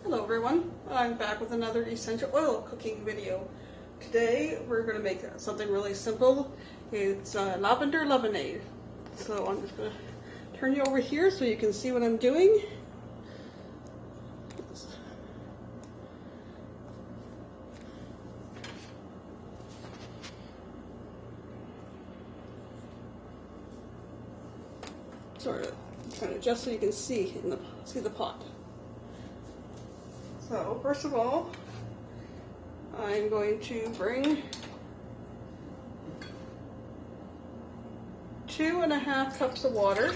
Hello everyone, I'm back with another essential oil cooking video. Today we're going to make something really simple. It's lavender lemonade. So I'm just going to turn you over here so you can see what I'm doing. Sort of trying to adjust so you can see the pot. So first of all, I'm going to bring 2.5 cups of water.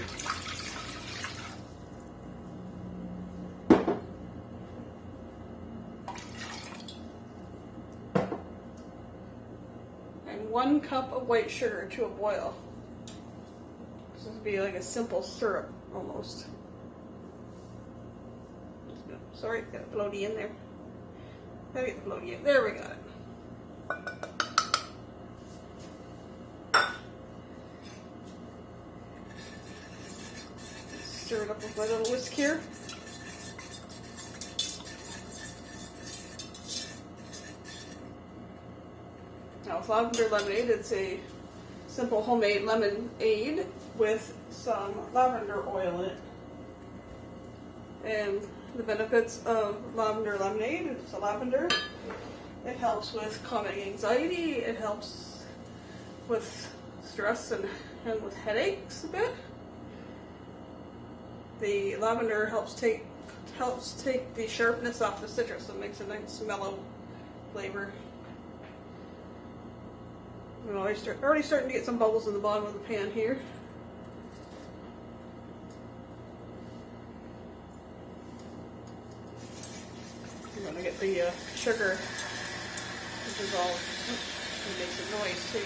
And 1 cup of white sugar to a boil. This would be like a simple syrup almost. Sorry, got a floaty in there. Gotta get the floaty in. There we got it. Stir it up with my little whisk here. Now with lavender lemonade, it's a simple homemade lemonade with some lavender oil in it. And the benefits of lavender lemonade, it's a lavender. It helps with calming anxiety. It helps with stress and with headaches a bit. The lavender helps take the sharpness off the citrus. So it makes a nice mellow flavor. I'm already starting to get some bubbles in the bottom of the pan here. I'm going to get the sugar dissolved. It makes a noise too.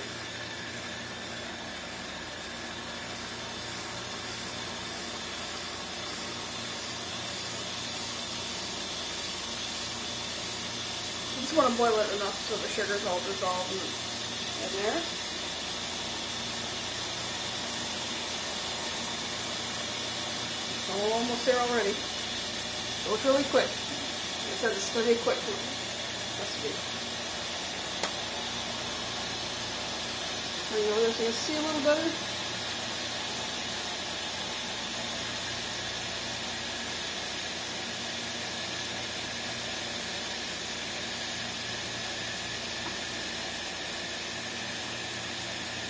You just want to boil it enough so the sugar's all dissolved in there. Almost there already. So it's really quick. It says it's going to be a quick recipe. And you know, there's going to see a little better.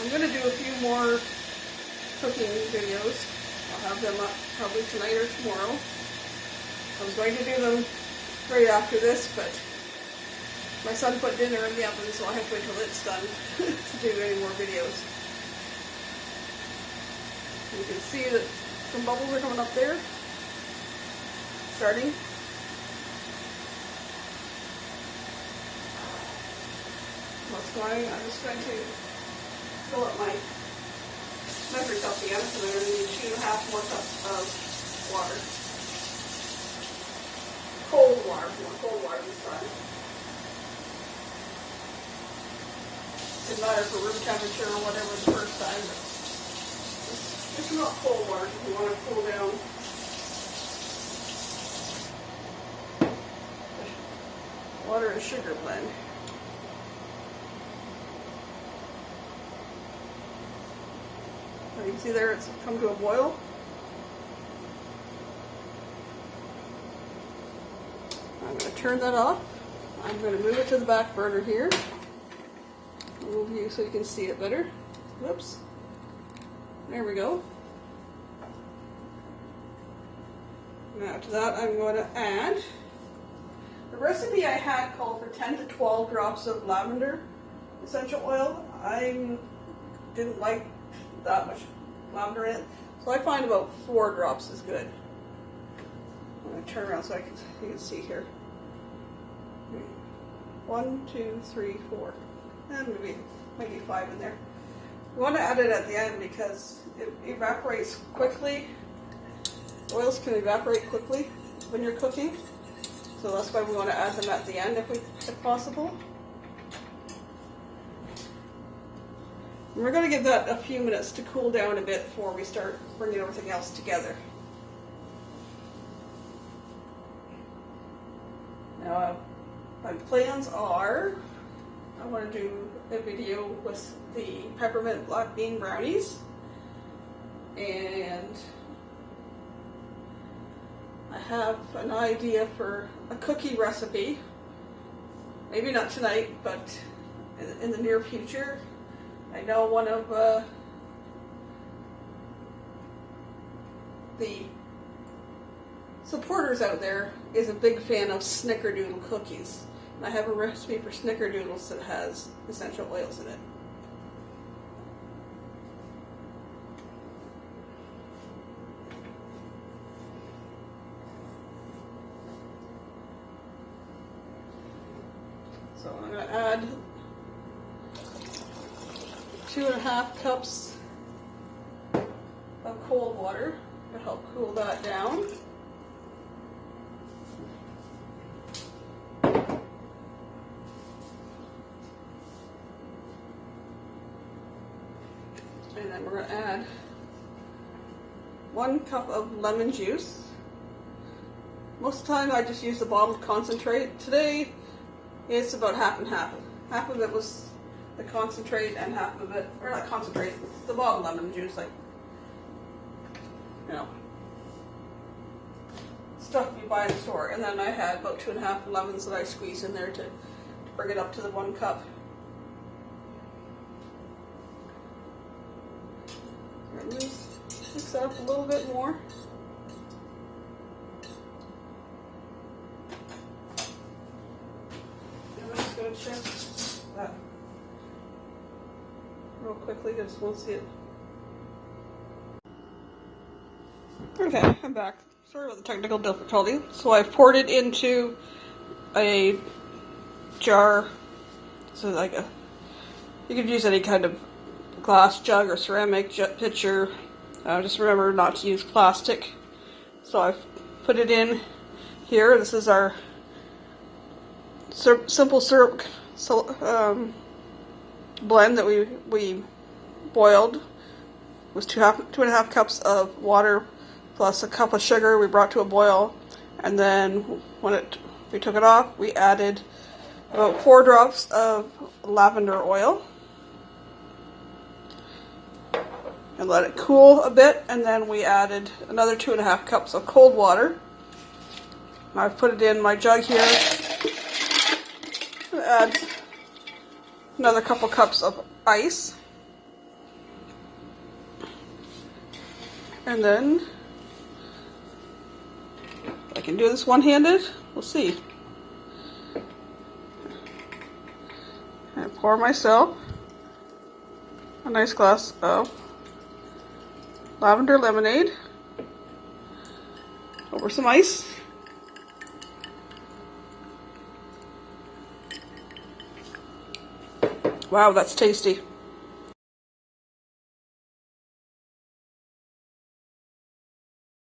I'm going to do a few more cooking videos. I'll have them up probably tonight or tomorrow. I was going to do them right after this, but my son put dinner in the oven, so I have to wait till it's done to do any more videos. You can see that some bubbles are coming up there. Starting. What's going? I'm just going to fill up my measuring cup again, so I'm going to need 2.5 more cups of water. Cold water, more cold water this time. Didn't matter for room temperature or whatever the first time, but it's not cold water if you want to cool down. Water and sugar blend. You can see there it's come to a boil. I'm going to turn that off. I'm going to move it to the back burner here. Move you so you can see it better. Whoops. There we go. Now to that I'm going to add, the recipe I had called for 10 to 12 drops of lavender essential oil. I didn't like that much lavender in it, so I find about 4 drops is good. I'm going to turn around so you can see here. 1, 2, 3, 4, and maybe 5 in there. You want to add it at the end because it evaporates quickly. Oils can evaporate quickly when you're cooking, so that's why we want to add them at the end if possible. And we're going to give that a few minutes to cool down a bit before we start bringing everything else together. My plans are, I want to do a video with the Peppermint black bean brownies, and I have an idea for a cookie recipe. Maybe not tonight, but in the near future. I know one of the supporters out there is a big fan of snickerdoodle cookies. And I have a recipe for snickerdoodles that has essential oils in it. So I'm going to add 2.5 cups of cold water to help cool that down. And then we're going to add 1 cup of lemon juice. Most of the time I just use the bottled concentrate. Today it's about half and half. Half of it was the concentrate and half of it, or not concentrate, the bottled lemon juice, like, you know, stuff you buy in the store. And then I had about 2.5 lemons that I squeezed in there to bring it up to the 1 cup. Mix that up a little bit more. And I'm just going to check that real quickly, just want to see it. Okay, I'm back. Sorry about the technical difficulty. So I've poured it into a jar. So like you could use any kind of glass jug or ceramic pitcher. Just remember not to use plastic. So I've put it in here. This is our simple syrup blend that we boiled. It was 2.5 cups of water plus a cup of sugar we brought to a boil, and then when we took it off, we added about 4 drops of lavender oil and let it cool a bit, and then we added another 2.5 cups of cold water. I've put it in my jug here. I'm gonna add another couple cups of ice, and then I can do this one-handed. We'll see. I pour myself a nice glass of lavender lemonade over some ice. Wow, that's tasty.